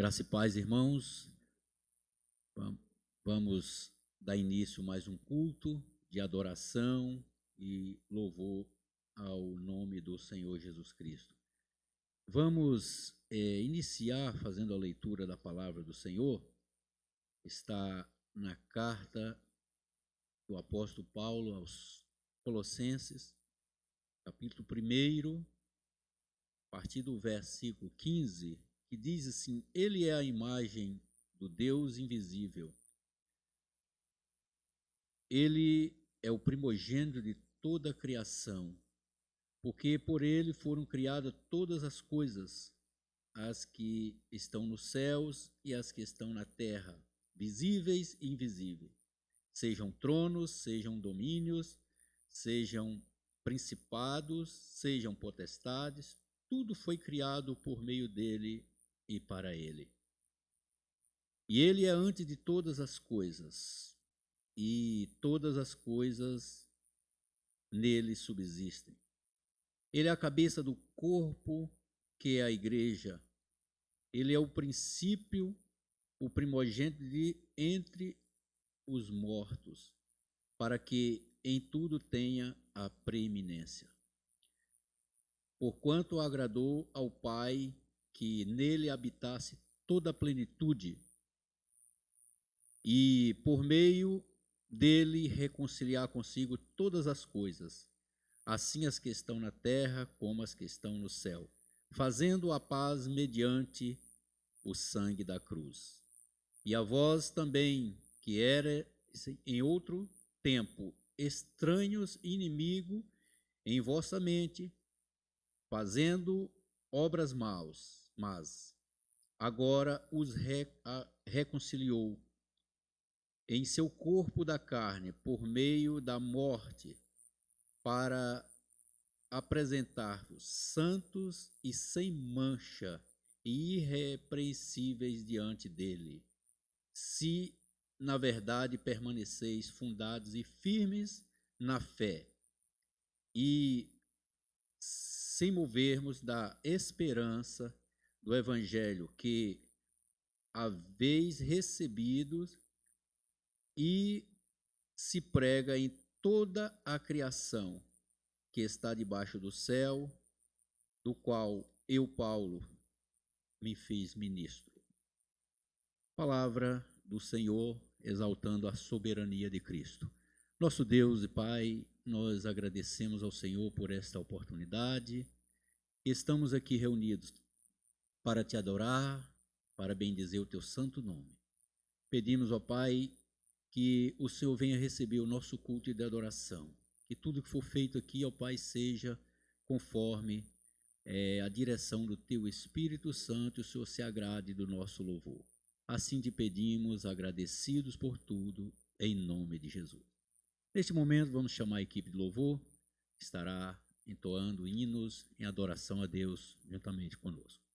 Graça e paz, irmãos. Vamos dar início a mais um culto de adoração e louvor ao nome do Senhor Jesus Cristo. Vamos iniciar fazendo a leitura da palavra do Senhor. Está na carta do apóstolo Paulo aos Colossenses, capítulo 1, a partir do versículo 15, que diz assim: Ele é a imagem do Deus invisível. Ele é o primogênito de toda a criação, porque por ele foram criadas todas as coisas, as que estão nos céus e as que estão na terra, visíveis e invisíveis. Sejam tronos, sejam domínios, sejam principados, sejam potestades, tudo foi criado por meio dele e para ele. E ele é antes de todas as coisas, e todas as coisas nele subsistem. Ele é a cabeça do corpo, que é a igreja. Ele é o princípio, o primogênito de entre os mortos, para que em tudo tenha a preeminência. Porquanto agradou ao Pai que nele habitasse toda a plenitude, e por meio dele reconciliar consigo todas as coisas, assim as que estão na terra como as que estão no céu, fazendo a paz mediante o sangue da cruz. E a vós também, que era em outro tempo estranhos e inimigo em vossa mente, fazendo obras mas agora os reconciliou em seu corpo da carne por meio da morte, para apresentar-vos santos e sem mancha e irrepreensíveis diante dele, se na verdade permaneceis fundados e firmes na fé, e sem movermos da esperança do evangelho que haveis recebido e se prega em toda a criação que está debaixo do céu, do qual eu, Paulo, me fiz ministro. Palavra do Senhor, exaltando a soberania de Cristo. Nosso Deus e Pai, nós agradecemos ao Senhor por esta oportunidade. Estamos aqui reunidos para te adorar, para bendizer o teu santo nome. Pedimos, ó Pai, que o Senhor venha receber o nosso culto de adoração. Que tudo que for feito aqui, ó Pai, seja conforme a direção do teu Espírito Santo, e o Senhor se agrade do nosso louvor. Assim te pedimos, agradecidos por tudo, em nome de Jesus. Neste momento, vamos chamar a equipe de louvor, que estará entoando hinos em adoração a Deus juntamente conosco.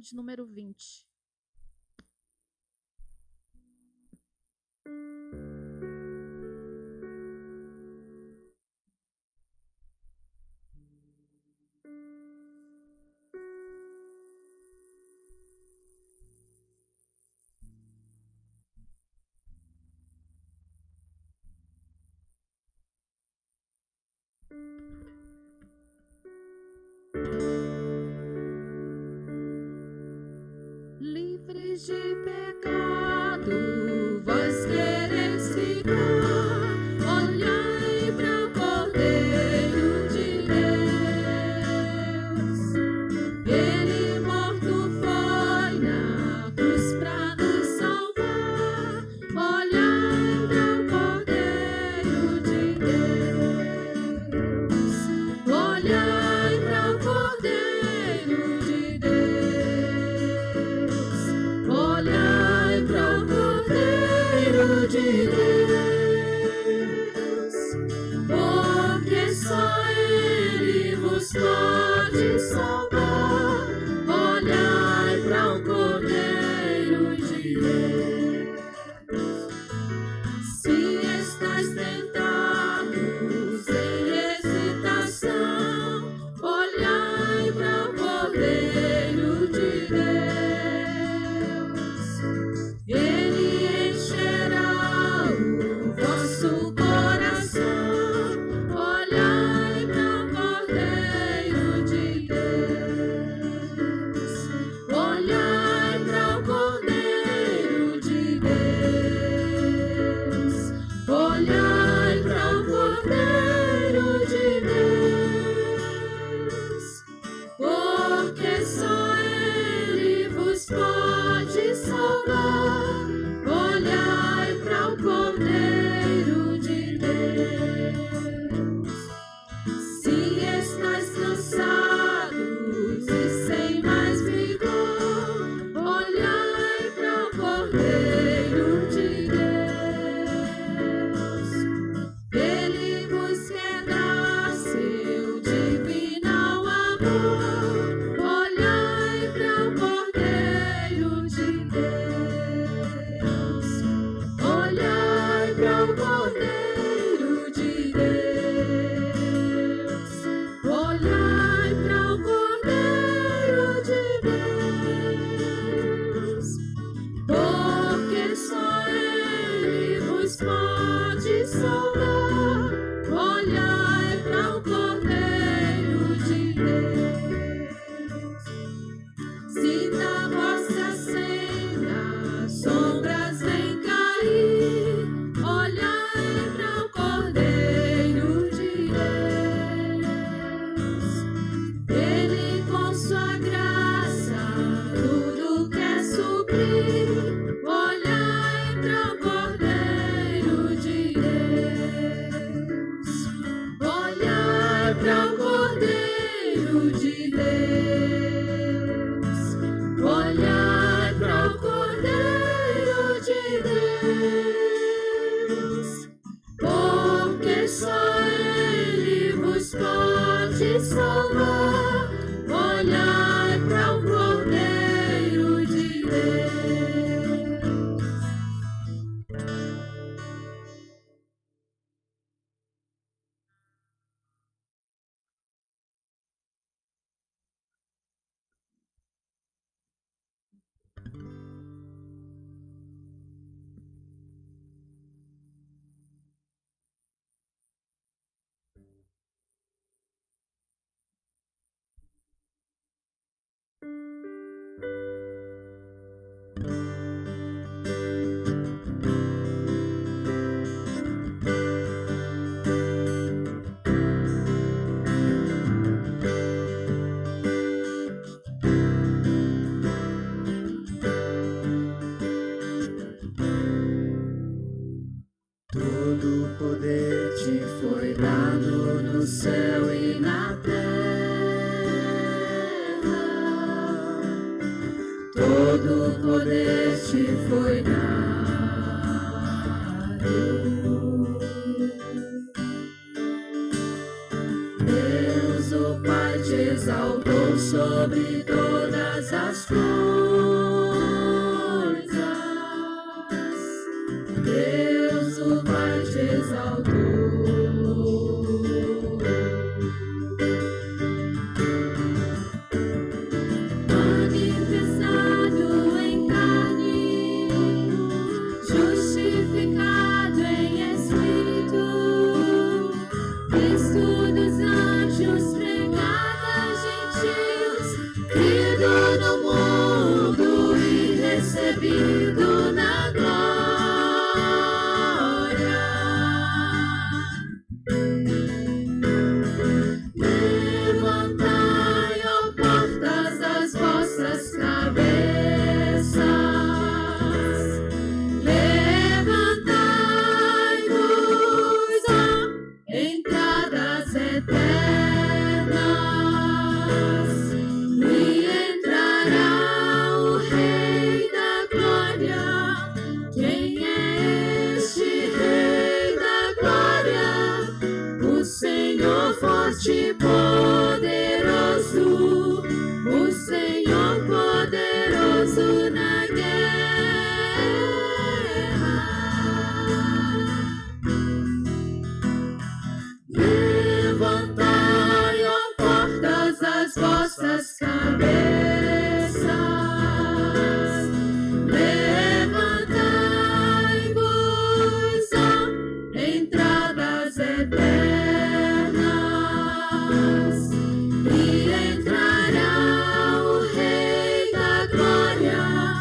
de número 20. Livres de pecado, vós quereis ficar, olhai para o Cordeiro de Deus. Ele morto foi na cruz para nos salvar, olhai para o Cordeiro de Deus. Olhai para o Cordeiro de Deus. Olhai para o Cordeiro de Deus, porque só Ele vos pode salvar. Olhai para o Cordeiro de Deus. Se estáis tentados em hesitação, olhai para o Cordeiro de Deus. porque só Ele vos pode salvar. Olhai para o Cordeiro de Deus. Se estáis cansados e sem mais vigor, olhai para o Cordeiro de Deus. Ele vos quer dar seu divino amor. Olhai para o Cordeiro de Deus. Olhai para o Cordeiro de Deus. Olhai para o Cordeiro de Deus. Porque só Ele vos pode salvar. Olhai para o Cordeiro de Deus. Se na vossa senda sombras vêm cair, olhai para o Cordeiro de Deus. Ele com sua graça tudo quer suprir. Olhai para o Cordeiro de Deus. Olhai para o Cordeiro de Deus. Olhai para o Cordeiro de Deus. Porque só Ele vos pode salvar. Olhai para o Cordeiro de Deus. Todo poder te foi dado no céu e na terra. Todo poder te foi dado. Deus, o Pai, te exaltou sobre todas as coisas. Deus, o Pai, te exaltou. Manifestado em carne, justificado em espírito, visto dos anjos, pregado a gentios, crido no mundo e recebido na glória. Levantai, ó portas, as vossas cabeças. Levantai-vos, ó entradas eternas, e entrará o Rei da Glória. Quem é este Rei da Glória? O Senhor forte e poderoso, o Senhor poderoso na guerra. Levantai, ó portas, as vossas cabeças. Levantai-vos, ó entradas eternas, e entrará o Rei da Glória.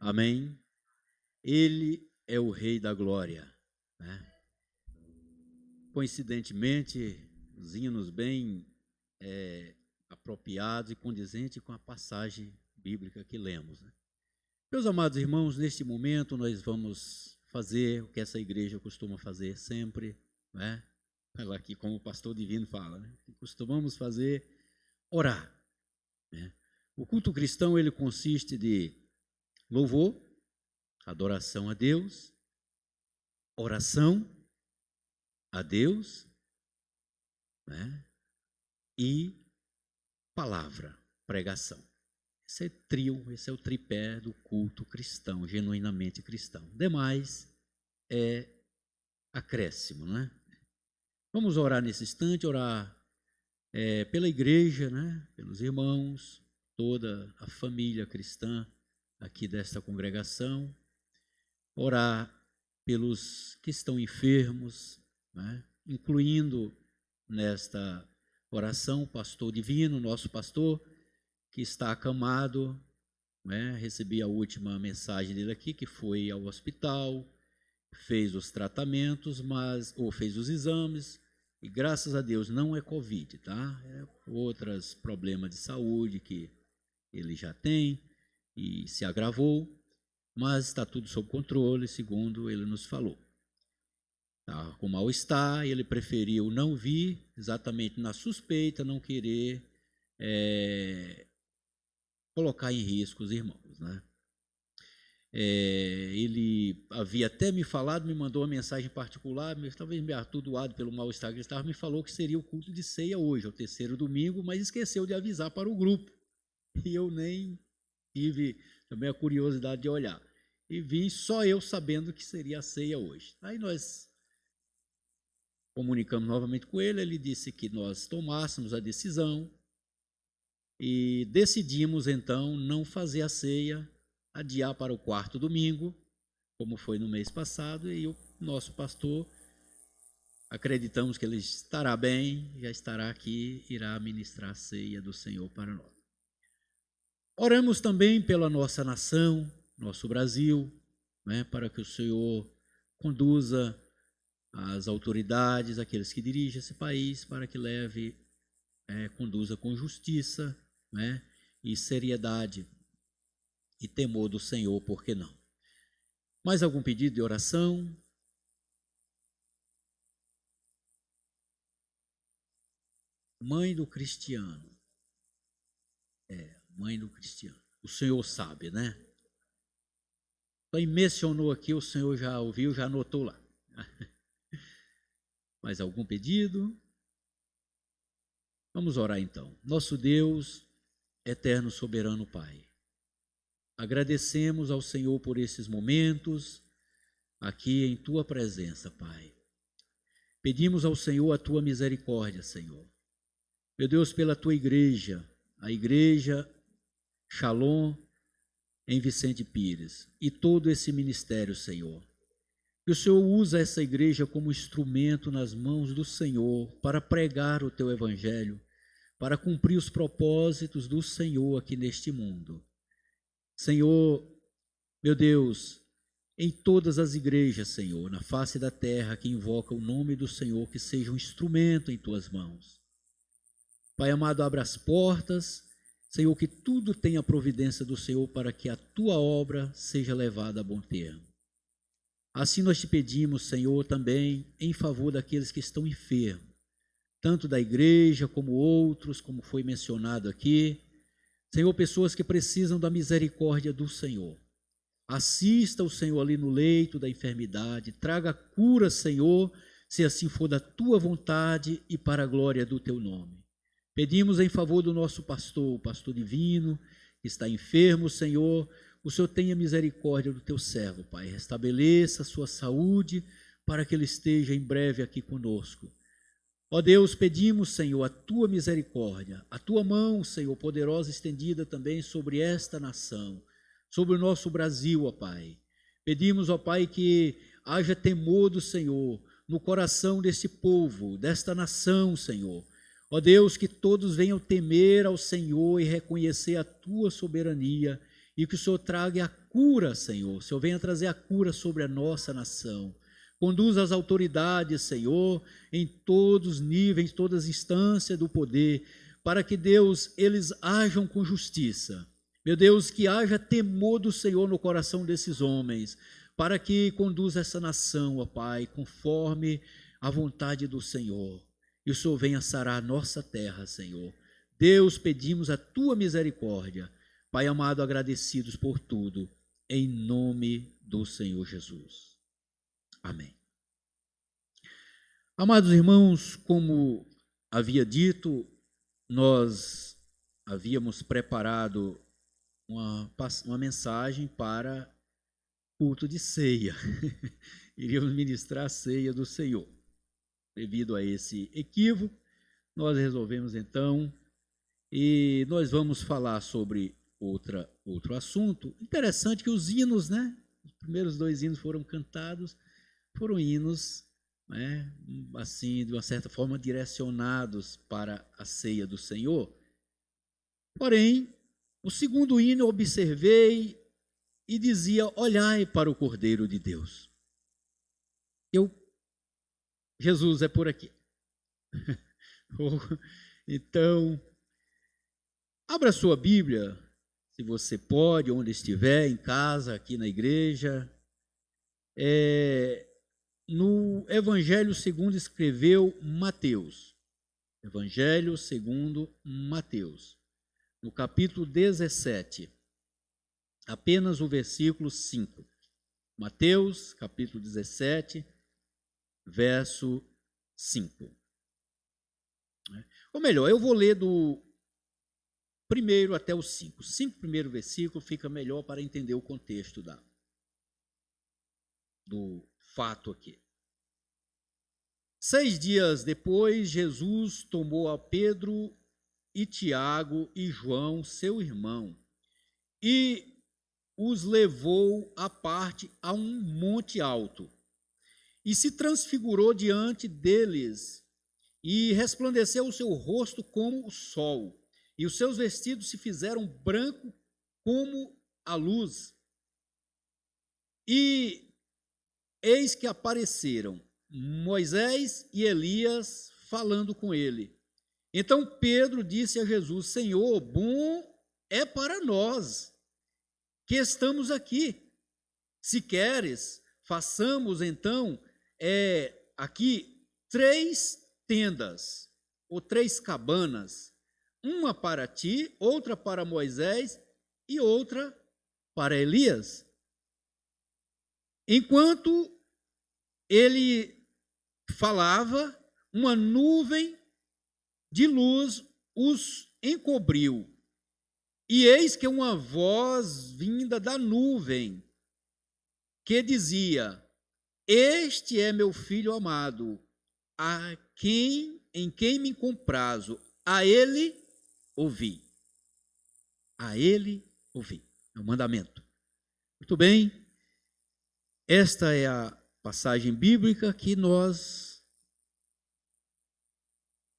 Amém. Ele é o Rei da Glória, né? Coincidentemente, os hinos bem apropriados e condizentes com a passagem bíblica que lemos, né? Meus amados irmãos, neste momento nós vamos fazer o que essa igreja costuma fazer sempre, né? Ela aqui, como o pastor Divino fala, né? Costumamos fazer, orar, né? O culto cristão, ele consiste de louvor, adoração a Deus, oração a Deus, né? E palavra, pregação. Esse é o tripé do culto cristão, genuinamente cristão. Demais é acréscimo, né? Vamos orar nesse instante, orar pela igreja, né? Pelos irmãos, toda a família cristã aqui desta congregação, orar pelos que estão enfermos, né? Incluindo nesta oração o pastor Divino, nosso pastor, que está acamado, né? Recebi a última mensagem dele aqui, que foi ao hospital, fez os tratamentos, ou fez os exames, e graças a Deus não é Covid, tá? É outros problemas de saúde que ele já tem e se agravou, mas está tudo sob controle, segundo ele nos falou. Tá com mal-estar, ele preferiu não vir, exatamente na suspeita, não querer colocar em risco os irmãos, né? Ele havia até me falado, me mandou uma mensagem particular, talvez me atordoado pelo mal-estar que ele estava, me falou que seria o culto de ceia hoje, o terceiro domingo, mas esqueceu de avisar para o grupo, e eu nem tive também a curiosidade de olhar, e vim só eu sabendo que seria a ceia hoje. Aí nós comunicamos novamente com ele, ele disse que nós tomássemos a decisão, e decidimos então não fazer a ceia, adiar para o quarto domingo, como foi no mês passado, e o nosso pastor, acreditamos que ele estará bem, já estará aqui, irá ministrar a ceia do Senhor para nós. Oramos também pela nossa nação, nosso Brasil, né, para que o Senhor conduza as autoridades, aqueles que dirigem esse país, para que conduza com justiça, né, e seriedade e temor do Senhor, por que não? Mais algum pedido de oração? Mãe do Cristiano. Mãe do Cristiano. O Senhor sabe, né? Então, mencionou aqui, o Senhor já ouviu, já anotou lá. Mais algum pedido? Vamos orar então. Nosso Deus, eterno, soberano Pai, agradecemos ao Senhor por esses momentos aqui em Tua presença, Pai. Pedimos ao Senhor a Tua misericórdia, Senhor. Meu Deus, pela Tua igreja, a igreja Shalom em Vicente Pires e todo esse ministério, Senhor. Que o Senhor usa essa igreja como instrumento nas mãos do Senhor para pregar o Teu evangelho, para cumprir os propósitos do Senhor aqui neste mundo. Senhor, meu Deus, em todas as igrejas, Senhor, na face da terra, que invocam o nome do Senhor, que seja um instrumento em Tuas mãos. Pai amado, abra as portas, Senhor, que tudo tenha a providência do Senhor para que a Tua obra seja levada a bom termo. Assim nós Te pedimos, Senhor, também em favor daqueles que estão enfermos, tanto da igreja como outros, como foi mencionado aqui. Senhor, pessoas que precisam da misericórdia do Senhor. Assista o Senhor ali no leito da enfermidade, traga cura, Senhor, se assim for da Tua vontade e para a glória do Teu nome. Pedimos em favor do nosso pastor, o pastor Divino, que está enfermo, Senhor, o Senhor tenha misericórdia do Teu servo, Pai, restabeleça a sua saúde para que ele esteja em breve aqui conosco. Ó Deus, pedimos, Senhor, a Tua misericórdia, a Tua mão, Senhor, poderosa, estendida também sobre esta nação, sobre o nosso Brasil, ó Pai. Pedimos, ó Pai, que haja temor do Senhor no coração desse povo, desta nação, Senhor. Ó Deus, que todos venham temer ao Senhor e reconhecer a Tua soberania e que o Senhor traga a cura, Senhor. O Senhor venha trazer a cura sobre a nossa nação. Conduza as autoridades, Senhor, em todos os níveis, todas as instâncias do poder, para que, Deus, eles ajam com justiça. Meu Deus, que haja temor do Senhor no coração desses homens, para que conduza essa nação, ó Pai, conforme a vontade do Senhor. E o Senhor venha sarar a nossa terra, Senhor. Deus, pedimos a tua misericórdia. Pai amado, agradecidos por tudo, em nome do Senhor Jesus. Amém. Amados irmãos, como havia dito, nós havíamos preparado uma mensagem para culto de ceia. Iríamos ministrar a ceia do Senhor. Devido a esse equívoco, nós resolvemos então, e nós vamos falar sobre outro assunto. Interessante que os hinos, né? Os primeiros 2 hinos foram cantados, foram hinos, né, assim, de uma certa forma, direcionados para a ceia do Senhor. Porém, o segundo hino eu observei e dizia: olhai para o Cordeiro de Deus. Jesus é por aqui. Então, abra sua Bíblia, se você pode, onde estiver, em casa, aqui na igreja. No Evangelho segundo escreveu Mateus. Evangelho segundo Mateus. No capítulo 17, apenas o versículo 5. Mateus, capítulo 17, verso 5. Ou melhor, eu vou ler do primeiro até o 5. 5 primeiros versículos fica melhor para entender o contexto do fato aqui. 6 dias depois, Jesus tomou a Pedro e Tiago e João, seu irmão, e os levou à parte a um monte alto, e se transfigurou diante deles, e resplandeceu o seu rosto como o sol, e os seus vestidos se fizeram branco como a luz. E eis que apareceram Moisés e Elias falando com ele. Então Pedro disse a Jesus: Senhor, bom é para nós que estamos aqui. Se queres, façamos então aqui 3 tendas, ou 3 cabanas, uma para ti, outra para Moisés e outra para Elias. Enquanto ele falava, uma nuvem de luz os encobriu. E eis que uma voz vinda da nuvem, que dizia: Este é meu filho amado, em quem me comprazo, a ele ouvi. A ele ouvi. É um mandamento. Muito bem. Esta é a passagem bíblica que nós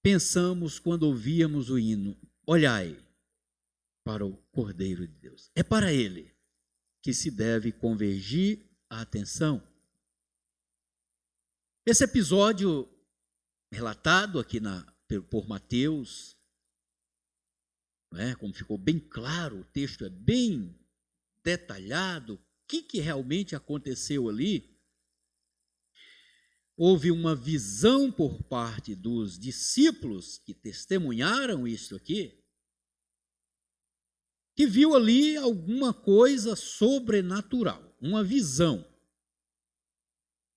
pensamos quando ouvíamos o hino: olhai para o Cordeiro de Deus. É para ele que se deve convergir a atenção. Esse episódio relatado aqui por Mateus, como ficou bem claro, o texto é bem detalhado, o que realmente aconteceu ali. Houve uma visão por parte dos discípulos que testemunharam isso aqui, que viu ali alguma coisa sobrenatural, uma visão.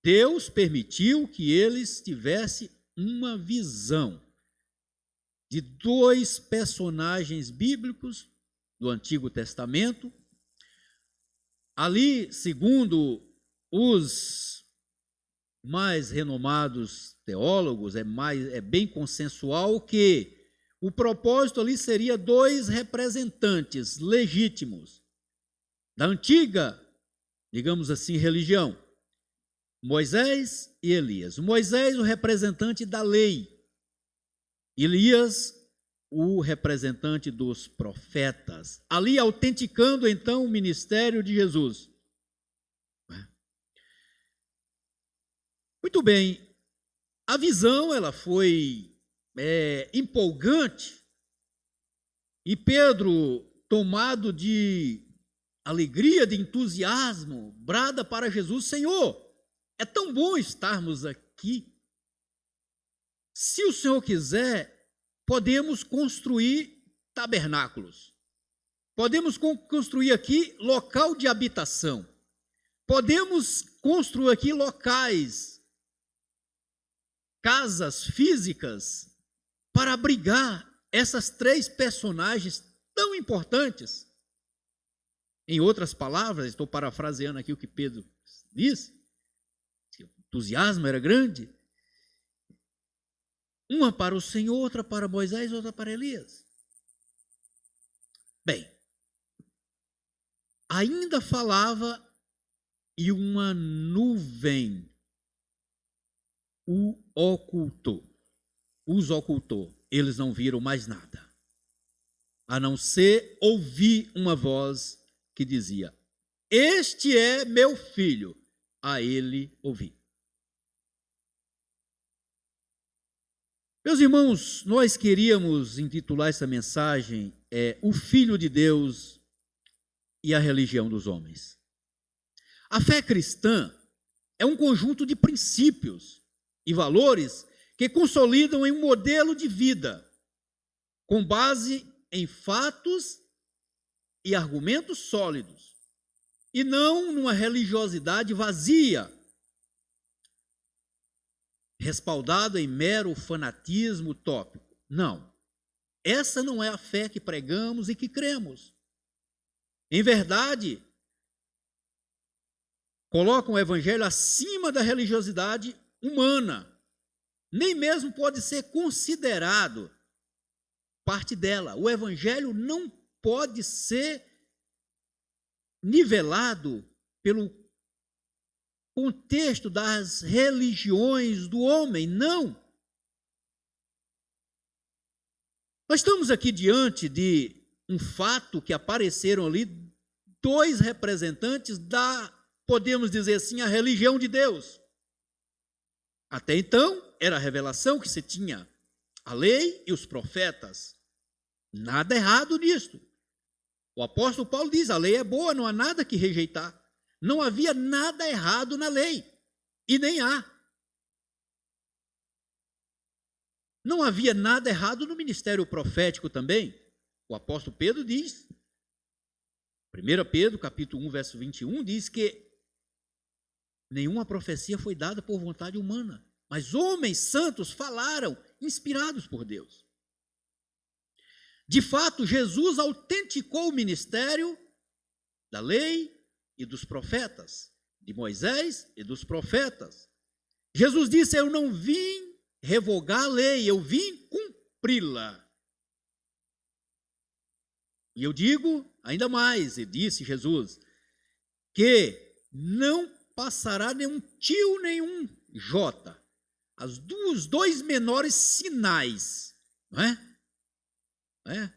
Deus permitiu que eles tivessem uma visão de 2 personagens bíblicos do Antigo Testamento. Ali, segundo os mais renomados teólogos, é bem consensual que o propósito ali seria 2 representantes legítimos da antiga, digamos assim, religião: Moisés e Elias. Moisés, o representante da lei; Elias, o representante dos profetas, ali autenticando então o ministério de Jesus. Muito bem, a visão ela foi empolgante e Pedro, tomado de alegria, de entusiasmo, brada para Jesus: Senhor, é tão bom estarmos aqui. Se o Senhor quiser, podemos construir tabernáculos, podemos construir aqui local de habitação, podemos construir aqui locais, casas físicas para abrigar essas três personagens tão importantes. Em outras palavras, estou parafraseando aqui o que Pedro disse, o entusiasmo era grande. Uma para o Senhor, outra para Moisés, outra para Elias. Bem, ainda falava e uma nuvem os ocultou. Eles não viram mais nada, a não ser ouvir uma voz que dizia: este é meu filho, a ele ouvi. Meus irmãos, nós queríamos intitular essa mensagem O Filho de Deus e a Religião dos Homens. A fé cristã é um conjunto de princípios e valores que consolidam em um modelo de vida, com base em fatos e argumentos sólidos, e não numa religiosidade vazia, respaldada em mero fanatismo utópico. Não, essa não é a fé que pregamos e que cremos. Em verdade, colocam o evangelho acima da religiosidade humana, nem mesmo pode ser considerado parte dela. O evangelho não pode ser nivelado pelo contexto das religiões do homem, não. Nós estamos aqui diante de um fato que apareceram ali dois representantes da, podemos dizer assim, a religião de Deus. Até então, era a revelação que se tinha, a lei e os profetas. Nada errado nisto. O apóstolo Paulo diz: a lei é boa, não há nada que rejeitar. Não havia nada errado na lei, e nem há. Não havia nada errado no ministério profético também. O apóstolo Pedro diz, 1 Pedro, capítulo 1, verso 21, diz que nenhuma profecia foi dada por vontade humana, mas homens santos falaram, inspirados por Deus. De fato, Jesus autenticou o ministério da lei e dos profetas, de Moisés e dos profetas. Jesus disse: eu não vim revogar a lei, eu vim cumpri-la. E eu digo ainda mais, e disse Jesus, que não passará nenhum tio, nenhum jota. Os dois menores sinais, não é?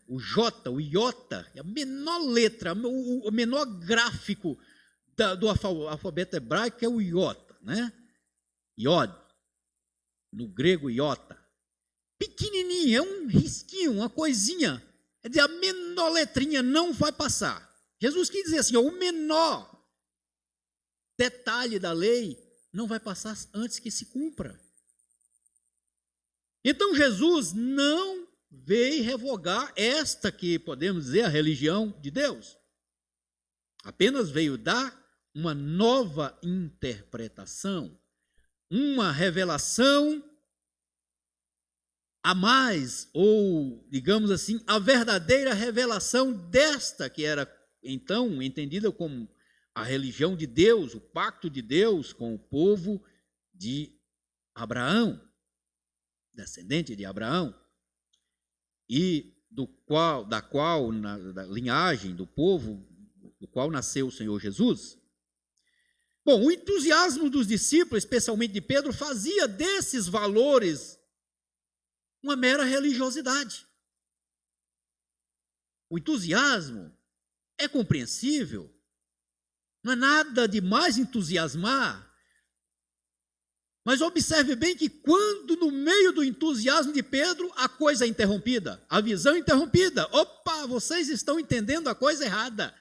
O J, o iota, a menor letra, o menor gráfico do alfabeto hebraico é o iota, né? Iod, no grego iota. Pequenininho, é um risquinho, uma coisinha. Quer dizer, a menor letrinha não vai passar. Jesus quis dizer assim, o menor detalhe da lei não vai passar antes que se cumpra. Então Jesus não veio revogar esta que podemos dizer a religião de Deus. Apenas veio dar uma nova interpretação, uma revelação a mais, ou digamos assim, a verdadeira revelação desta que era então entendida como a religião de Deus, o pacto de Deus com o povo de Abraão, descendente de Abraão, e da linhagem do povo do qual nasceu o Senhor Jesus. Bom, o entusiasmo dos discípulos, especialmente de Pedro, fazia desses valores uma mera religiosidade. O entusiasmo é compreensível. Não é nada de mais entusiasmar. Mas observe bem que quando no meio do entusiasmo de Pedro, a coisa é interrompida, a visão é interrompida. Opa, vocês estão entendendo a coisa errada.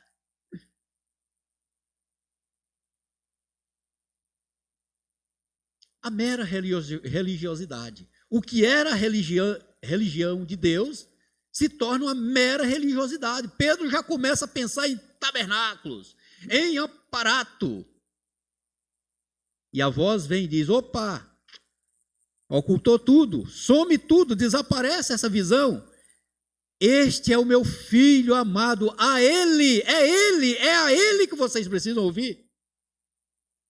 A mera religiosidade. O que era religião de Deus se torna uma mera religiosidade. Pedro já começa a pensar em tabernáculos, em aparato. E a voz vem e diz, opa, ocultou tudo, some tudo, desaparece essa visão. Este é o meu filho amado, é a ele que vocês precisam ouvir.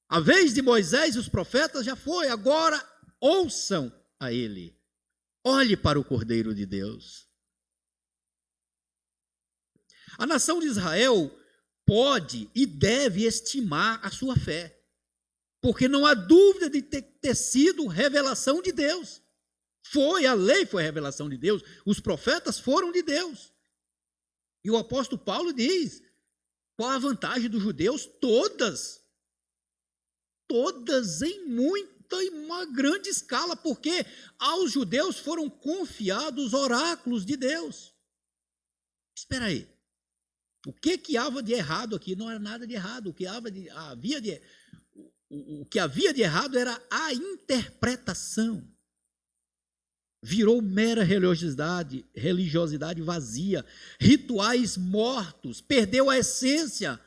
A vez de Moisés e os profetas já foi, agora ouçam a ele. Olhe para o Cordeiro de Deus. A nação de Israel pode e deve estimar a sua fé. Porque não há dúvida de ter sido revelação de Deus. A lei foi revelação de Deus, os profetas foram de Deus. E o apóstolo Paulo diz, qual a vantagem dos judeus? Todas em uma grande escala, porque aos judeus foram confiados oráculos de Deus. Espera aí, o que havia de errado aqui? Não era nada de errado, o que havia de errado era a interpretação. Virou mera religiosidade vazia, rituais mortos, perdeu a essência.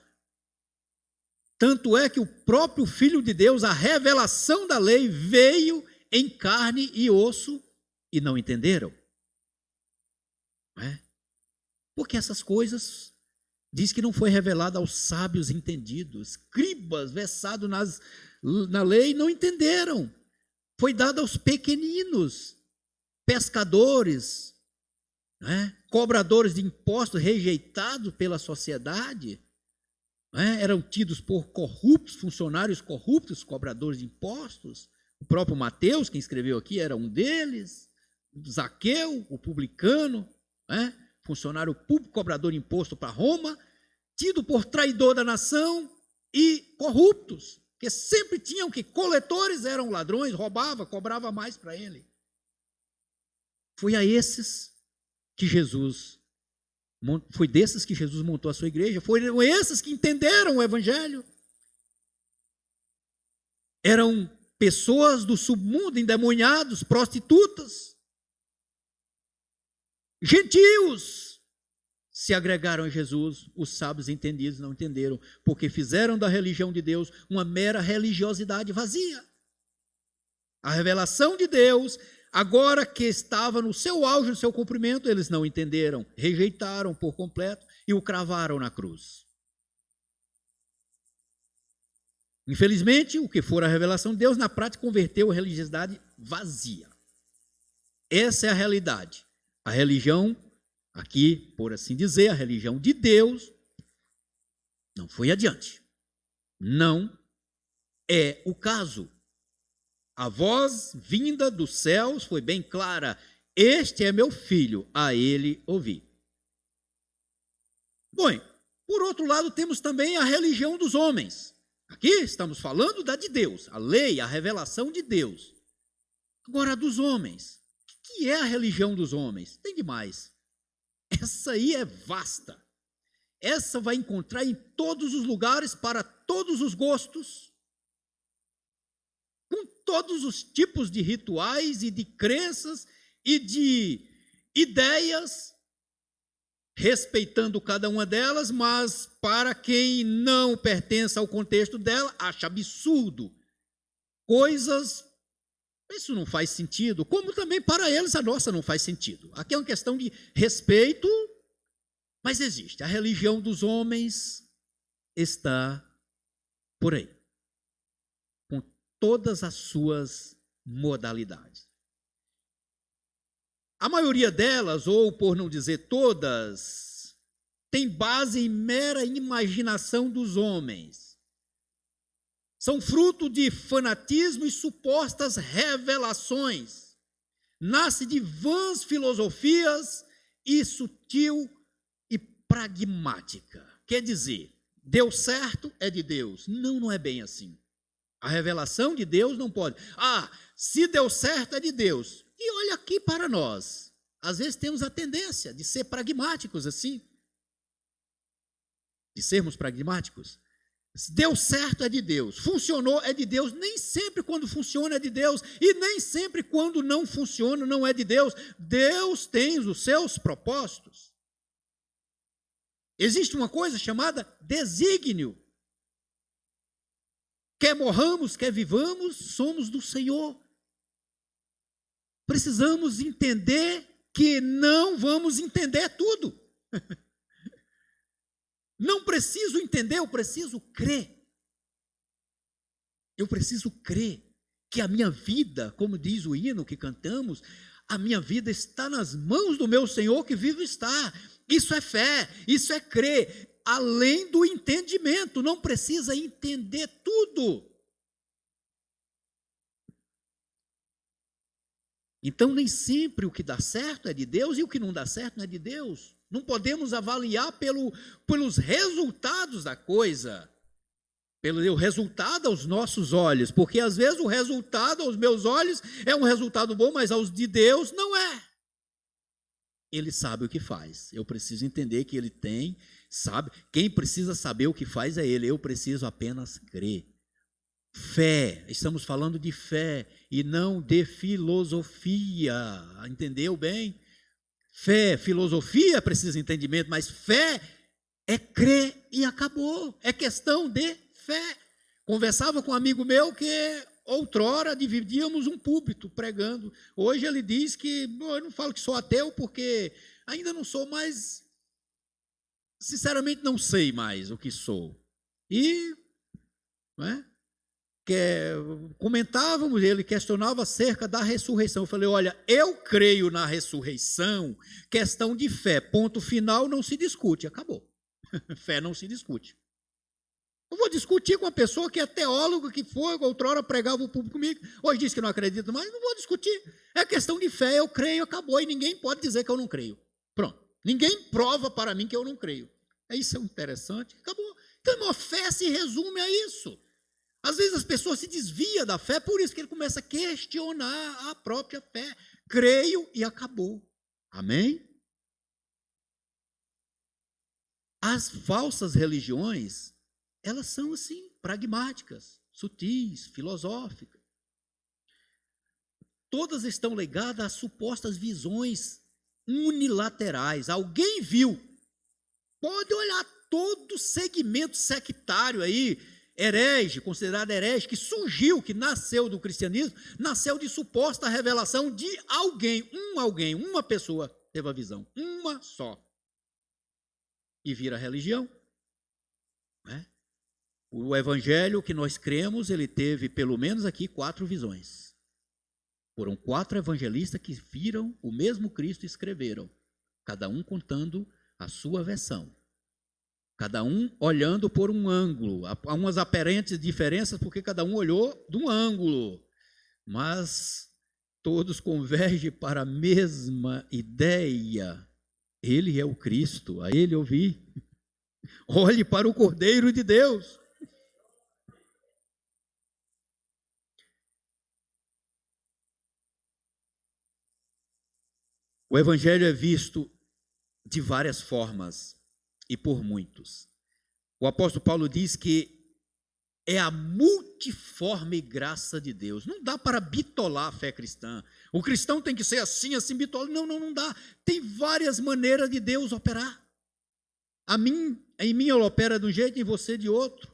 Tanto é que o próprio Filho de Deus, a revelação da lei, veio em carne e osso e não entenderam. Não é? Porque essas coisas diz que não foi revelado aos sábios entendidos. Escribas versados na lei não entenderam. Foi dado aos pequeninos, pescadores, cobradores de impostos rejeitados pela sociedade. Eram tidos por corruptos, funcionários corruptos, cobradores de impostos. O próprio Mateus, quem escreveu aqui, era um deles. Zaqueu, o publicano, funcionário público, cobrador de imposto para Roma, tido por traidor da nação e corruptos, que sempre tinham que coletores, eram ladrões, roubava, cobrava mais para ele. Foi desses que Jesus montou a sua igreja, foram esses que entenderam o evangelho. Eram pessoas do submundo, endemoniados, prostitutas, gentios, se agregaram a Jesus. Os sábios entendidos não entenderam, porque fizeram da religião de Deus uma mera religiosidade vazia. A revelação de Deus, agora que estava no seu auge, no seu cumprimento, eles não entenderam, rejeitaram por completo e o cravaram na cruz. Infelizmente, o que for a revelação de Deus, na prática converteu a religiosidade vazia. Essa é a realidade. A religião, aqui, por assim dizer, a religião de Deus, não foi adiante. Não é o caso. A voz vinda dos céus foi bem clara. Este é meu filho, a ele ouvi. Bom, por outro lado, temos também a religião dos homens. Aqui estamos falando da de Deus, a lei, a revelação de Deus. Agora, a dos homens. O que é a religião dos homens? Tem demais. Essa aí é vasta. Essa vai encontrar em todos os lugares, para todos os gostos, com todos os tipos de rituais e de crenças e de ideias, respeitando cada uma delas, mas para quem não pertence ao contexto dela, acha absurdo. Isso não faz sentido, como também para eles a nossa não faz sentido. Aqui é uma questão de respeito, mas existe. A religião dos homens está por aí, com todas as suas modalidades. A maioria delas, ou por não dizer todas, tem base em mera imaginação dos homens. São fruto de fanatismo e supostas revelações. Nasce de vãs filosofias e sutil e pragmática. Quer dizer, deu certo, é de Deus. Não, não é bem assim. A revelação de Deus não pode. Se deu certo, é de Deus. E olha aqui para nós. Às vezes temos a tendência de ser pragmáticos assim. De sermos pragmáticos. Deu certo, é de Deus. Funcionou, é de Deus. Nem sempre quando funciona é de Deus. E nem sempre quando não funciona não é de Deus. Deus tem os seus propósitos. Existe uma coisa chamada desígnio. Quer morramos, quer vivamos, somos do Senhor. Precisamos entender que não vamos entender tudo. Não preciso entender, eu preciso crer. Eu preciso crer que a minha vida, como diz o hino que cantamos, a minha vida está nas mãos do meu Senhor que vivo está. Isso é fé, isso é crer, além do entendimento, não precisa entender tudo. Então, nem sempre o que dá certo é de Deus e o que não dá certo não é de Deus. Não podemos avaliar pelos resultados da coisa, pelo resultado aos nossos olhos, porque às vezes o resultado aos meus olhos é um resultado bom, mas aos de Deus não é. Ele sabe o que faz. Eu preciso entender que ele tem, sabe? Quem precisa saber o que faz é ele. Eu preciso apenas crer. Fé, estamos falando de fé e não de filosofia. Entendeu bem? Fé, filosofia precisa de entendimento, mas fé é crer e acabou. É questão de fé. Conversava com um amigo meu que outrora dividíamos um púlpito pregando. Hoje ele diz que, eu não falo que sou ateu porque ainda não sou mais, sinceramente não sei mais o que sou. E, comentávamos, ele questionava acerca da ressurreição. Eu falei, olha, eu creio na ressurreição, questão de fé, ponto final, não se discute, acabou. Fé não se discute. Eu vou discutir com uma pessoa que é teóloga, que foi, outrora pregava o público comigo, hoje diz que não acredita mais, não vou discutir. É questão de fé, eu creio, acabou, e ninguém pode dizer que eu não creio. Pronto. Ninguém prova para mim que eu não creio. Isso é interessante, acabou. Então, a fé se resume a isso. Às vezes as pessoas se desviam da fé, por isso que ele começa a questionar a própria fé. Creio e acabou. Amém? As falsas religiões, elas são assim, pragmáticas, sutis, filosóficas. Todas estão ligadas a supostas visões unilaterais. Alguém viu? Pode olhar todo segmento sectário aí, herege, considerado herege, que surgiu, que nasceu do cristianismo, nasceu de suposta revelação de alguém, uma pessoa teve a visão, uma só. E vira religião. O evangelho que nós cremos, ele teve pelo menos aqui 4 visões. Foram 4 evangelistas que viram o mesmo Cristo e escreveram, cada um contando a sua versão. Cada um olhando por um ângulo. Há umas aparentes diferenças porque cada um olhou de um ângulo. Mas todos convergem para a mesma ideia. Ele é o Cristo, a ele ouvi. Olhe para o Cordeiro de Deus. O Evangelho é visto de várias formas e por muitos. O apóstolo Paulo diz que é a multiforme graça de Deus. Não dá para bitolar a fé cristã. O cristão tem que ser assim, assim, bitolar. Não dá. Tem várias maneiras de Deus operar. Em mim ele opera de um jeito, em você de outro.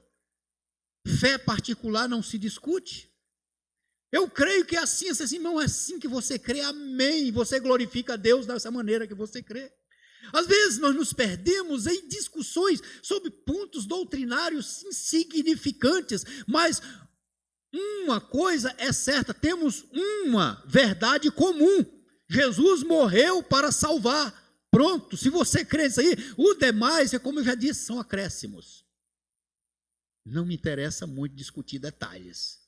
Fé particular não se discute. Eu creio que é assim, assim, não é assim que você crê, amém. Você glorifica a Deus dessa maneira que você crê. Às vezes nós nos perdemos em discussões sobre pontos doutrinários insignificantes, mas uma coisa é certa, temos uma verdade comum: Jesus morreu para salvar. Pronto, se você crê nisso aí, o demais, é como eu já disse, são acréscimos. Não me interessa muito discutir detalhes.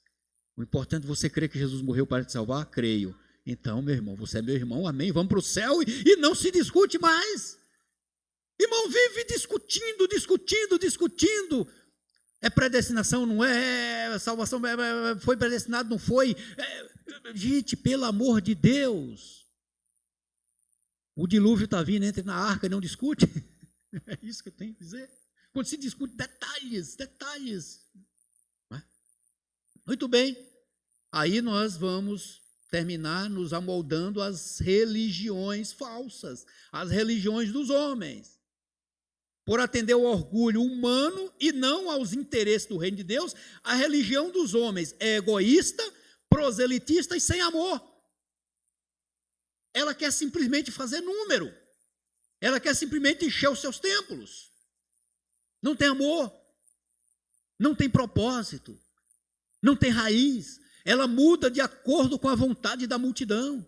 O importante é você crer que Jesus morreu para te salvar? Creio. Então, meu irmão, você é meu irmão, amém, vamos para o céu e não se discute mais. Irmão, vive discutindo. É predestinação, não é? Salvação foi predestinado, não foi? Gente, pelo amor de Deus. O dilúvio está vindo, entre na arca e não discute. É isso que eu tenho que dizer. Quando se discute detalhes. Muito bem. Aí nós vamos terminar nos amoldando às religiões falsas, às religiões dos homens. Por atender ao orgulho humano e não aos interesses do reino de Deus, a religião dos homens é egoísta, proselitista e sem amor. Ela quer simplesmente fazer número. Ela quer simplesmente encher os seus templos. Não tem amor. Não tem propósito. Não tem raiz. Ela muda de acordo com a vontade da multidão.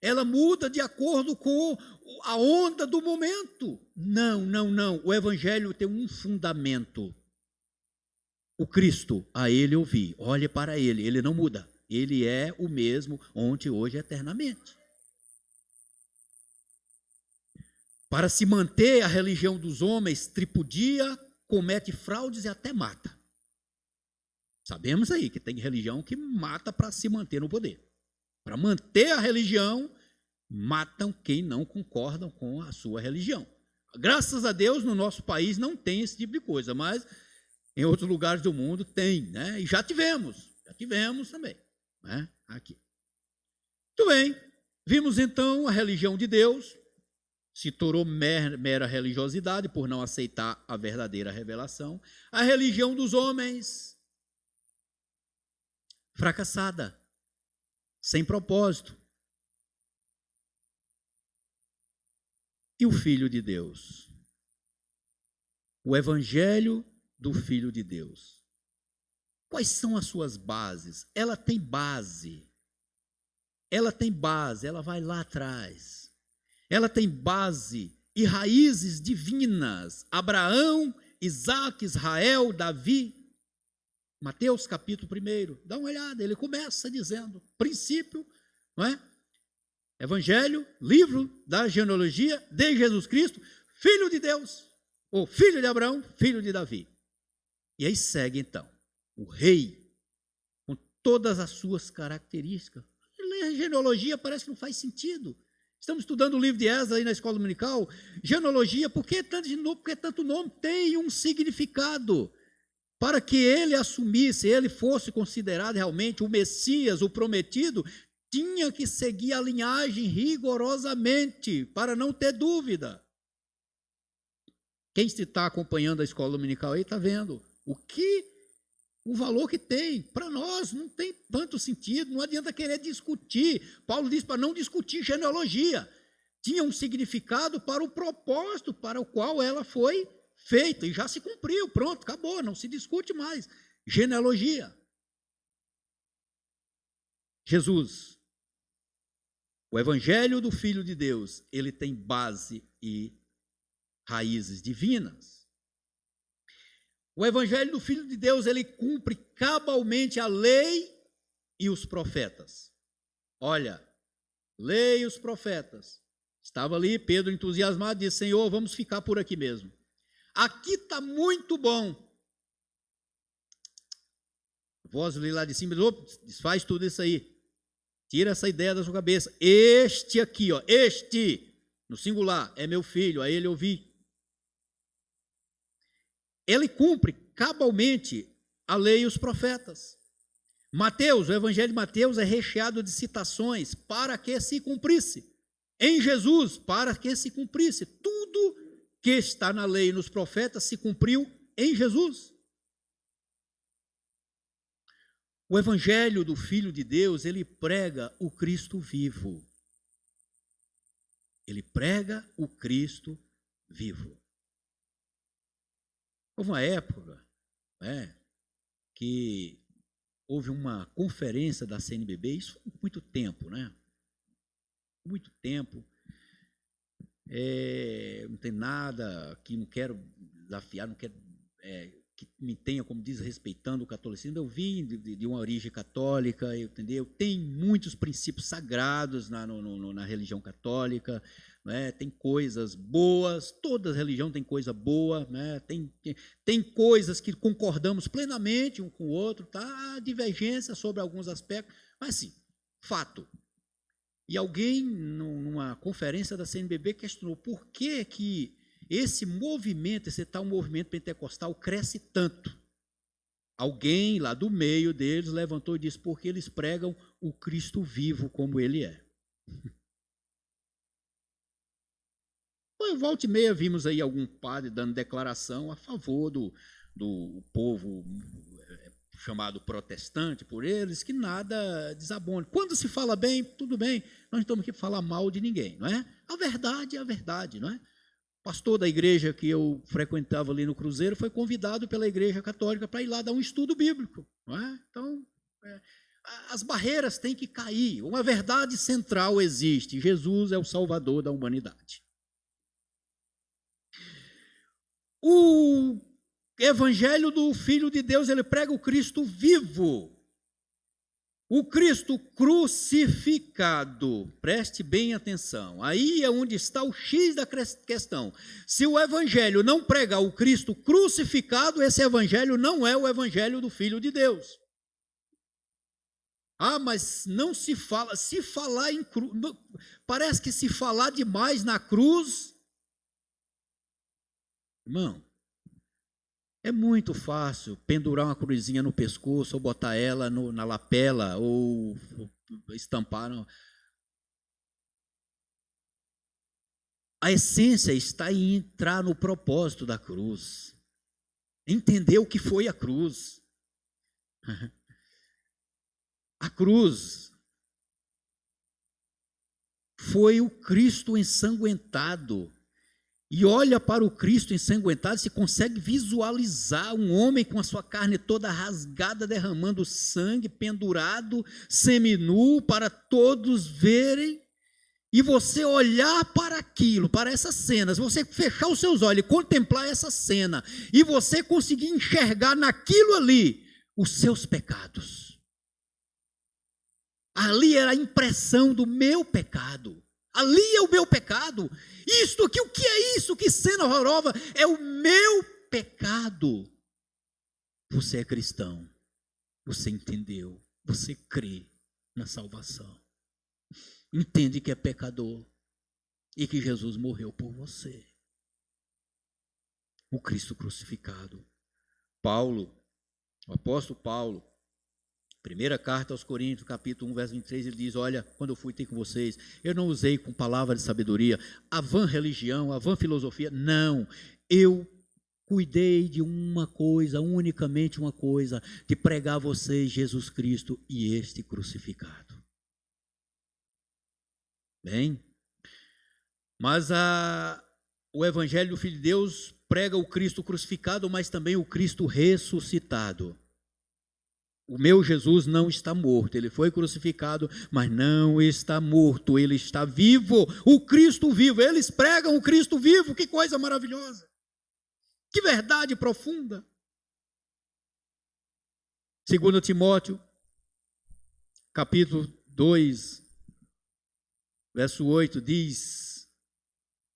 Ela muda de acordo com a onda do momento. Não. O evangelho tem um fundamento. O Cristo, a ele ouvi. Olhe para ele, ele não muda. Ele é o mesmo ontem, hoje, eternamente. Para se manter a religião dos homens, tripudia, comete fraudes e até mata. Sabemos aí que tem religião que mata para se manter no poder. Para manter a religião, matam quem não concordam com a sua religião. Graças a Deus, no nosso país não tem esse tipo de coisa, mas em outros lugares do mundo tem, né? E já tivemos também, né? Aqui. Muito bem, vimos então a religião de Deus, se tornou mera religiosidade por não aceitar a verdadeira revelação. A religião dos homens, fracassada, sem propósito. E o Filho de Deus? O Evangelho do Filho de Deus. Quais são as suas bases? Ela tem base. Ela vai lá atrás. Ela tem base e raízes divinas. Abraão, Isaac, Israel, Davi. Mateus capítulo 1, dá uma olhada, ele começa dizendo, princípio, não é? Evangelho, livro da genealogia de Jesus Cristo, filho de Deus, ou filho de Abraão, filho de Davi. E aí segue então, o rei, com todas as suas características. Ler a genealogia parece que não faz sentido. Estamos estudando o livro de Esdras aí na escola dominical, genealogia, por que tanto nome? Tem um significado. Para que ele assumisse, ele fosse considerado realmente o Messias, o prometido, tinha que seguir a linhagem rigorosamente, para não ter dúvida. Quem está acompanhando a escola dominical aí está vendo o valor que tem. Para nós não tem tanto sentido, não adianta querer discutir. Paulo diz para não discutir genealogia. Tinha um significado para o propósito para o qual ela foi feito, e já se cumpriu, pronto, acabou, não se discute mais. Genealogia. Jesus, o Evangelho do Filho de Deus, ele tem base e raízes divinas. O Evangelho do Filho de Deus, ele cumpre cabalmente a lei e os profetas. Olha, lei e os profetas. Estava ali, Pedro entusiasmado, disse, Senhor, vamos ficar por aqui mesmo. Aqui está muito bom. A voz lá de cima, desfaz tudo isso aí. Tira essa ideia da sua cabeça. Este aqui, no singular, é meu filho, a ele ouvi. Ele cumpre cabalmente a lei e os profetas. Mateus, o Evangelho de Mateus é recheado de citações para que se cumprisse. Em Jesus, para que se cumprisse. Tudo que está na lei e nos profetas se cumpriu em Jesus. O Evangelho do Filho de Deus, ele prega o Cristo vivo. Ele prega o Cristo vivo. Houve uma época que houve uma conferência da CNBB, isso há muito tempo, né? Muito tempo. Não tem nada que não quero desafiar, não quero que me tenha como desrespeitando o catolicismo. Eu vim de uma origem católica, entendeu? Tem muitos princípios sagrados na religião católica, né? Tem coisas boas, toda religião tem coisa boa, né? Tem coisas que concordamos plenamente um com o outro, tá? Há divergência sobre alguns aspectos, mas sim, fato. E alguém, numa conferência da CNBB, questionou por que esse movimento, esse tal movimento pentecostal, cresce tanto. Alguém lá do meio deles levantou e disse, porque eles pregam o Cristo vivo como ele é. Volta e meia vimos aí algum padre dando declaração a favor do povo chamado protestante por eles, que nada desabone. Quando se fala bem, tudo bem, nós não estamos aqui para falar mal de ninguém, não é? A verdade é a verdade, não é? O pastor da igreja que eu frequentava ali no Cruzeiro foi convidado pela igreja católica para ir lá dar um estudo bíblico, não é? Então, as barreiras têm que cair, uma verdade central existe, Jesus é o Salvador da humanidade. O Evangelho do Filho de Deus, ele prega o Cristo vivo, o Cristo crucificado. Preste bem atenção, aí é onde está o X da questão. Se o Evangelho não pregar o Cristo crucificado, esse Evangelho não é o Evangelho do Filho de Deus. Ah, mas não se fala, se falar em cruz, parece que se falar demais na cruz, irmão, é muito fácil pendurar uma cruzinha no pescoço ou botar ela na lapela ou estampar. A essência está em entrar no propósito da cruz, entender o que foi a cruz. A cruz foi o Cristo ensanguentado. E olha para o Cristo ensanguentado, se consegue visualizar um homem com a sua carne toda rasgada, derramando sangue, pendurado, seminu, para todos verem. E você olhar para aquilo, para essas cenas, você fechar os seus olhos e contemplar essa cena, e você conseguir enxergar naquilo ali os seus pecados. Ali era a impressão do meu pecado. Ali é o meu pecado. Isto aqui, o que é isso? Que cena horrorosa! É o meu pecado. Você é cristão. Você entendeu. Você crê na salvação. Entende que é pecador. E que Jesus morreu por você. O Cristo crucificado. Paulo, o apóstolo Paulo, primeira carta aos Coríntios, capítulo 1, verso 23, ele diz, olha, quando eu fui ter com vocês, eu não usei com palavras de sabedoria, a vã religião, a vã filosofia, não, eu cuidei de uma coisa, unicamente uma coisa, de pregar a vocês Jesus Cristo e este crucificado. Bem, mas o Evangelho do Filho de Deus prega o Cristo crucificado, mas também o Cristo ressuscitado. O meu Jesus não está morto, ele foi crucificado, mas não está morto, ele está vivo, o Cristo vivo. Eles pregam o Cristo vivo, que coisa maravilhosa, que verdade profunda. 2 Timóteo, capítulo 2, verso 8, diz,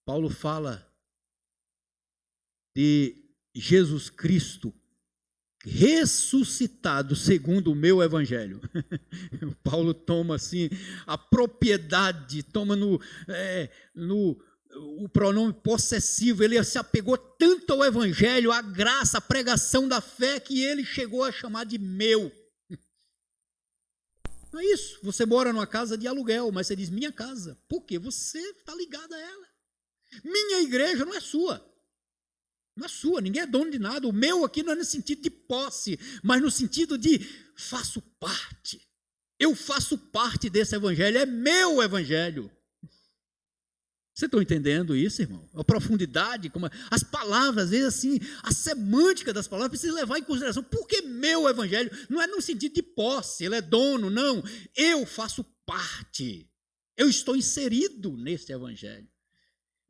Paulo fala de Jesus Cristo ressuscitado segundo o meu evangelho. Paulo toma assim a propriedade, toma o pronome possessivo, ele se apegou tanto ao evangelho, à graça, à pregação da fé, que ele chegou a chamar de meu. Não é isso, você mora numa casa de aluguel, mas você diz minha casa, porque você está ligado a ela. Minha igreja não é sua. Não é sua, ninguém é dono de nada. O meu aqui não é no sentido de posse, mas no sentido de faço parte. Eu faço parte desse evangelho, é meu evangelho. Vocês estão entendendo isso, irmão? A profundidade, como as palavras, às vezes assim, a semântica das palavras precisa levar em consideração. Porque meu evangelho não é no sentido de posse, ele é dono, não. Eu faço parte. Eu estou inserido nesse evangelho.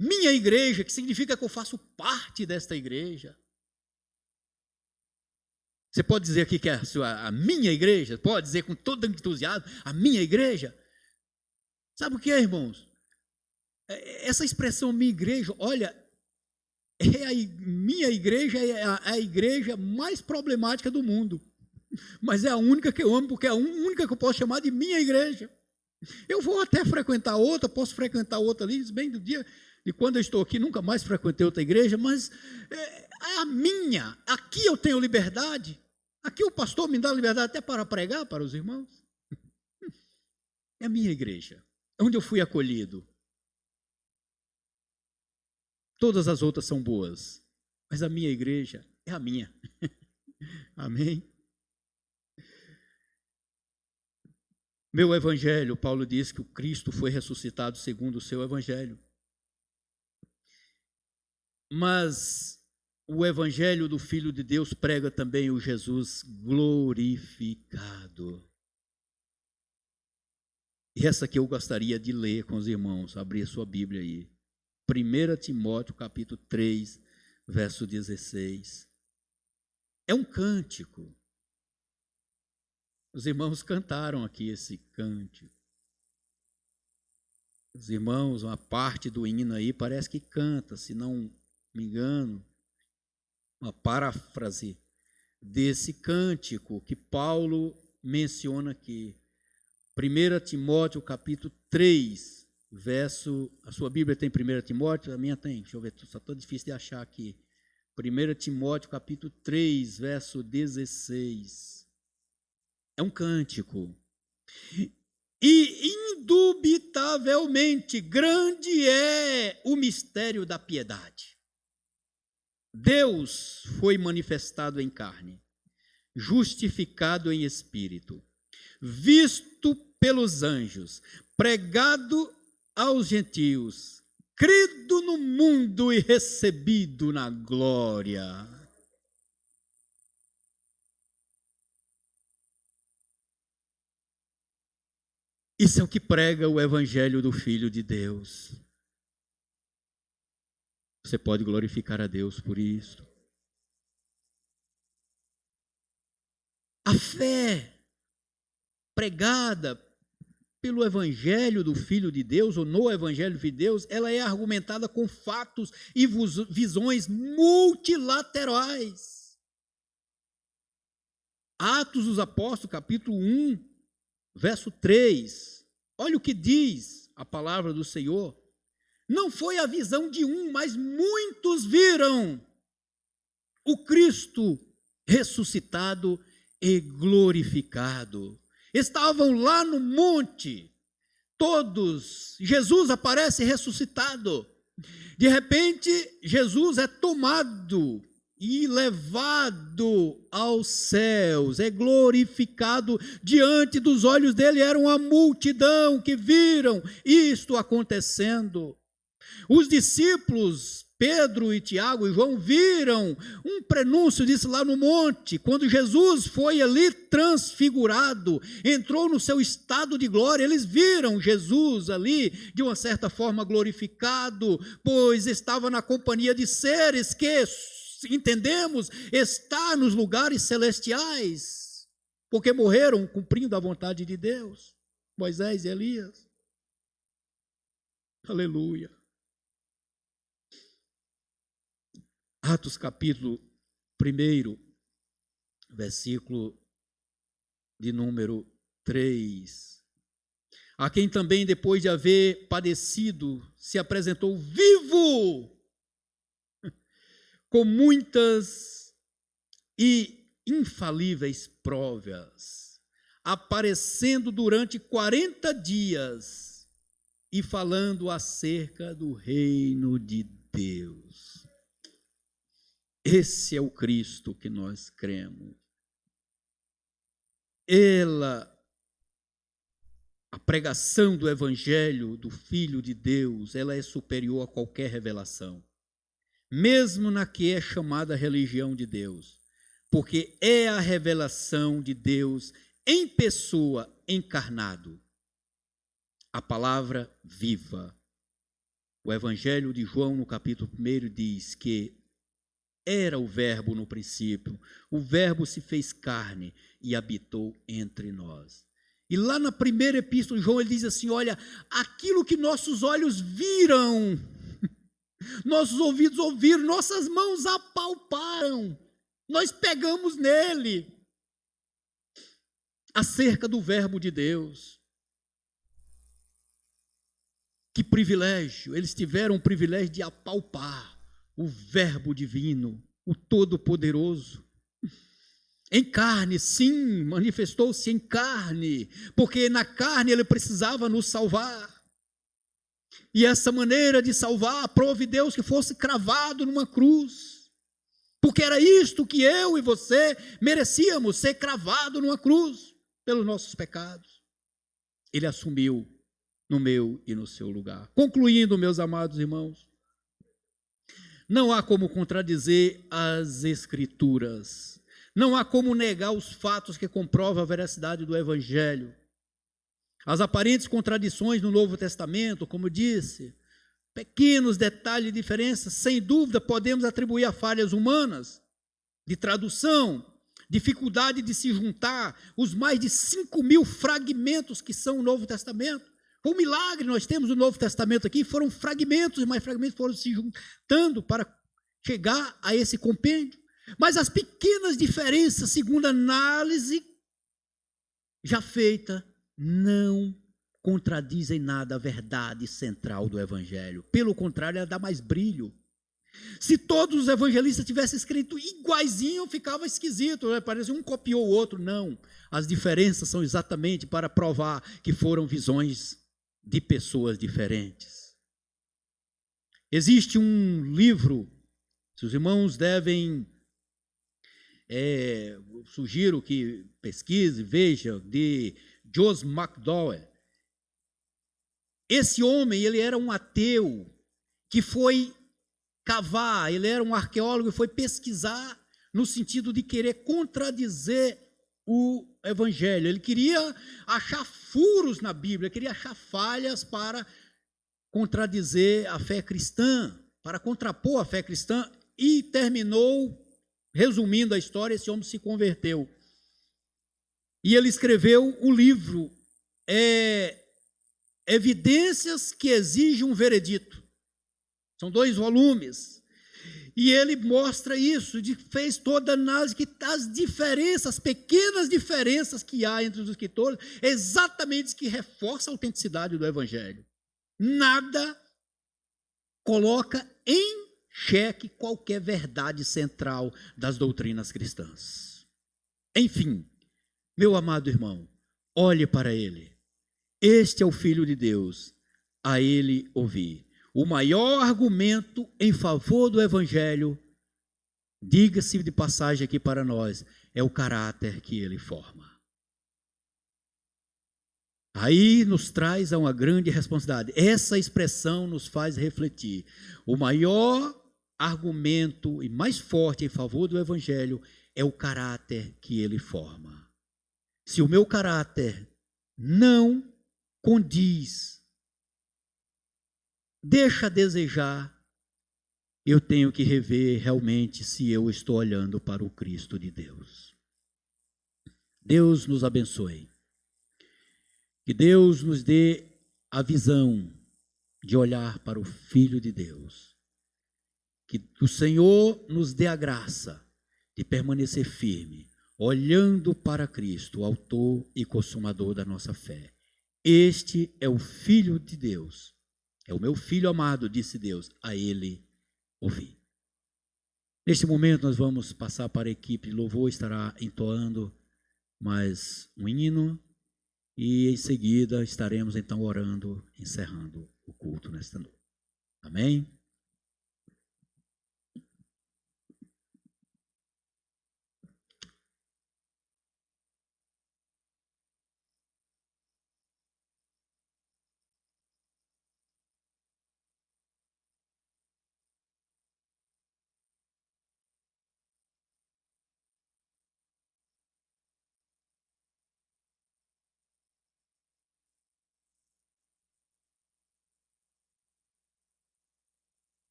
Minha igreja, que significa que eu faço parte desta igreja. Você pode dizer aqui que é a minha igreja? Pode dizer com todo entusiasmo, a minha igreja? Sabe o que é, irmãos? Essa expressão minha igreja, olha, minha igreja é a igreja mais problemática do mundo. Mas é a única que eu amo, porque é a única que eu posso chamar de minha igreja. Eu vou até frequentar outra, posso frequentar outra ali, bem do dia de quando eu estou aqui, nunca mais frequentei outra igreja, mas é a minha. Aqui eu tenho liberdade. Aqui o pastor me dá liberdade até para pregar para os irmãos. É a minha igreja, onde eu fui acolhido. Todas as outras são boas, mas a minha igreja é a minha. Amém? Meu evangelho, Paulo diz que o Cristo foi ressuscitado segundo o seu evangelho. Mas o evangelho do Filho de Deus prega também o Jesus glorificado. E essa que eu gostaria de ler com os irmãos, abrir a sua Bíblia aí. 1 Timóteo, capítulo 3, verso 16. É um cântico. Os irmãos cantaram aqui esse cântico. Os irmãos, uma parte do hino aí parece que canta, se não me engano, uma paráfrase desse cântico que Paulo menciona aqui. 1 Timóteo, capítulo 3, verso... A sua Bíblia tem 1 Timóteo? A minha tem, deixa eu ver, só está difícil de achar aqui. 1 Timóteo, capítulo 3, verso 16. É um cântico. E indubitavelmente grande é o mistério da piedade. Deus foi manifestado em carne, justificado em espírito, visto pelos anjos, pregado aos gentios, crido no mundo e recebido na glória. Isso é o que prega o evangelho do Filho de Deus. Você pode glorificar a Deus por isso. A fé pregada pelo evangelho do Filho de Deus, ou no evangelho de Deus, ela é argumentada com fatos e visões multilaterais. Atos dos Apóstolos, capítulo 1, verso 3. Olha o que diz a palavra do Senhor. Não foi a visão de um, mas muitos viram o Cristo ressuscitado e glorificado. Estavam lá no monte, todos. Jesus aparece ressuscitado. De repente, Jesus é tomado e levado aos céus, é glorificado diante dos olhos dele. Era uma multidão que viram isto acontecendo. Os discípulos, Pedro e Tiago e João, viram um prenúncio disso lá no monte, quando Jesus foi ali transfigurado, entrou no seu estado de glória. Eles viram Jesus ali, de uma certa forma, glorificado, pois estava na companhia de seres que, entendemos, está nos lugares celestiais, porque morreram cumprindo a vontade de Deus, Moisés e Elias. Aleluia. Atos capítulo 1, versículo de número 3. A quem também, depois de haver padecido, se apresentou vivo, com muitas e infalíveis provas, aparecendo durante 40 dias e falando acerca do reino de Deus. Esse é o Cristo que nós cremos. A pregação do Evangelho do Filho de Deus, ela é superior a qualquer revelação, mesmo na que é chamada religião de Deus, porque é a revelação de Deus em pessoa, encarnado, a palavra viva. O Evangelho de João, no capítulo 1, diz que era o Verbo no princípio, o Verbo se fez carne e habitou entre nós. E lá na primeira epístola de João, ele diz assim: olha, aquilo que nossos olhos viram, nossos ouvidos ouviram, nossas mãos apalparam, nós pegamos nele, acerca do verbo de Deus. Que privilégio, eles tiveram o privilégio de apalpar o verbo divino, o Todo-Poderoso. Em carne, sim, manifestou-se em carne, porque na carne ele precisava nos salvar. E essa maneira de salvar, aprove Deus que fosse cravado numa cruz, porque era isto que eu e você merecíamos, ser cravado numa cruz, pelos nossos pecados. Ele assumiu no meu e no seu lugar. Concluindo, meus amados irmãos, não há como contradizer as Escrituras, não há como negar os fatos que comprovam a veracidade do Evangelho. As aparentes contradições no Novo Testamento, como eu disse, pequenos detalhes e diferenças, sem dúvida podemos atribuir a falhas humanas, de tradução, dificuldade de se juntar, os mais de 5.000 fragmentos que são o Novo Testamento. Foi um milagre, nós temos o Novo Testamento aqui, foram fragmentos, e mais fragmentos foram se juntando para chegar a esse compêndio. Mas as pequenas diferenças, segundo a análise já feita, não contradizem nada a verdade central do Evangelho. Pelo contrário, ela dá mais brilho. Se todos os evangelistas tivessem escrito iguaizinho, ficava esquisito, né? Parece um copiou o outro. Não, as diferenças são exatamente para provar que foram visões de pessoas diferentes. Existe um livro, se os irmãos devem, sugiro que pesquise, veja, de Joseph McDowell. Esse homem, ele era um ateu que foi cavar, ele era um arqueólogo e foi pesquisar no sentido de querer contradizer o Evangelho. Ele queria achar furos na Bíblia, queria achar falhas para contradizer a fé cristã, para contrapor a fé cristã, e terminou, resumindo a história, esse homem se converteu. E ele escreveu um livro, Evidências que exigem um veredito. São 2 volumes. E ele mostra isso, fez toda a análise que as diferenças, as pequenas diferenças que há entre os escritores, exatamente que reforça a autenticidade do Evangelho. Nada coloca em xeque qualquer verdade central das doutrinas cristãs. Enfim, meu amado irmão, olhe para ele. Este é o Filho de Deus, a ele ouvir. O maior argumento em favor do Evangelho, diga-se de passagem aqui para nós, é o caráter que ele forma. Aí nos traz a uma grande responsabilidade. Essa expressão nos faz refletir. O maior argumento e mais forte em favor do Evangelho é o caráter que ele forma. Se o meu caráter não condiz, deixa a desejar, eu tenho que rever realmente se eu estou olhando para o Cristo de Deus. Deus nos abençoe. Que Deus nos dê a visão de olhar para o Filho de Deus. Que o Senhor nos dê a graça de permanecer firme, olhando para Cristo, o autor e consumador da nossa fé. Este é o Filho de Deus. É o meu filho amado, disse Deus, a ele ouvi. Neste momento nós vamos passar para a equipe de louvor, estará entoando mais um hino e em seguida estaremos então orando, encerrando o culto nesta noite. Amém?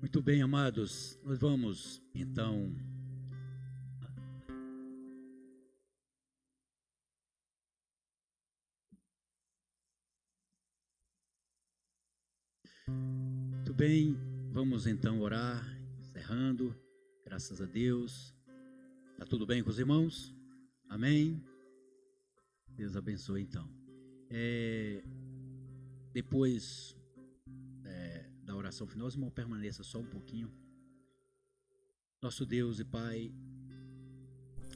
Muito bem, amados, nós vamos então orar, encerrando, graças a Deus. Está tudo bem com os irmãos? Amém? Deus abençoe então. Depois da oração final, os irmãos permaneçam só um pouquinho. Nosso Deus e Pai,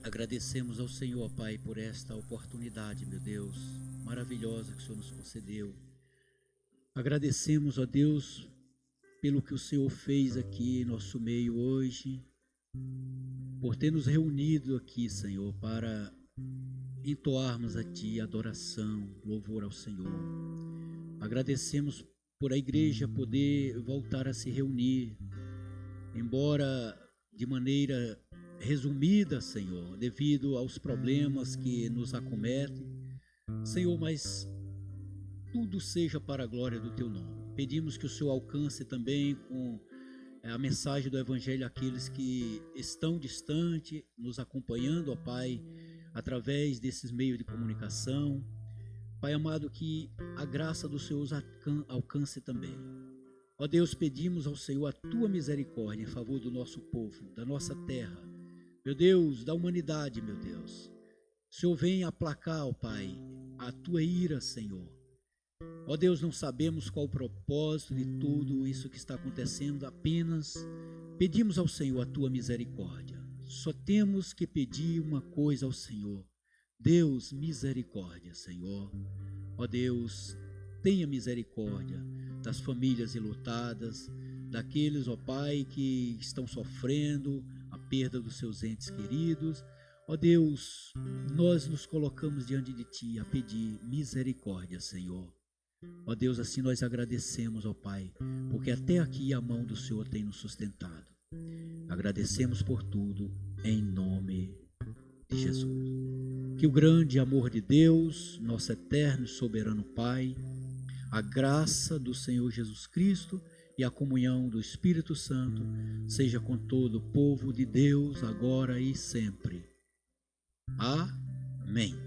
agradecemos ao Senhor, Pai, por esta oportunidade, meu Deus, maravilhosa que o Senhor nos concedeu. Agradecemos, ó Deus, pelo que o Senhor fez aqui em nosso meio hoje, por ter nos reunido aqui, Senhor, para entoarmos a Ti adoração, louvor ao Senhor. Agradecemos por a igreja poder voltar a se reunir, embora de maneira resumida, Senhor, devido aos problemas que nos acometem, Senhor, mas tudo seja para a glória do Teu nome. Pedimos que o Senhor alcance também com a mensagem do Evangelho àqueles que estão distante, nos acompanhando, ó Pai, através desses meios de comunicação. Pai amado, que a graça do Senhor os alcance também. Ó Deus, pedimos ao Senhor a Tua misericórdia em favor do nosso povo, da nossa terra. Meu Deus, da humanidade, meu Deus. O Senhor venha aplacar, ó Pai, a Tua ira, Senhor. Ó Deus, não sabemos qual o propósito de tudo isso que está acontecendo, apenas pedimos ao Senhor a Tua misericórdia. Só temos que pedir uma coisa ao Senhor. Deus, misericórdia, Senhor. Ó Deus, tenha misericórdia das famílias enlutadas, daqueles, ó Pai, que estão sofrendo a perda dos seus entes queridos. Ó Deus, nós nos colocamos diante de Ti a pedir misericórdia, Senhor. Ó Deus, assim nós agradecemos, ó Pai, porque até aqui a mão do Senhor tem nos sustentado. Agradecemos por tudo, em nome de Jesus. Que o grande amor de Deus, nosso eterno e soberano Pai, a graça do Senhor Jesus Cristo e a comunhão do Espírito Santo seja com todo o povo de Deus, agora e sempre. Amém.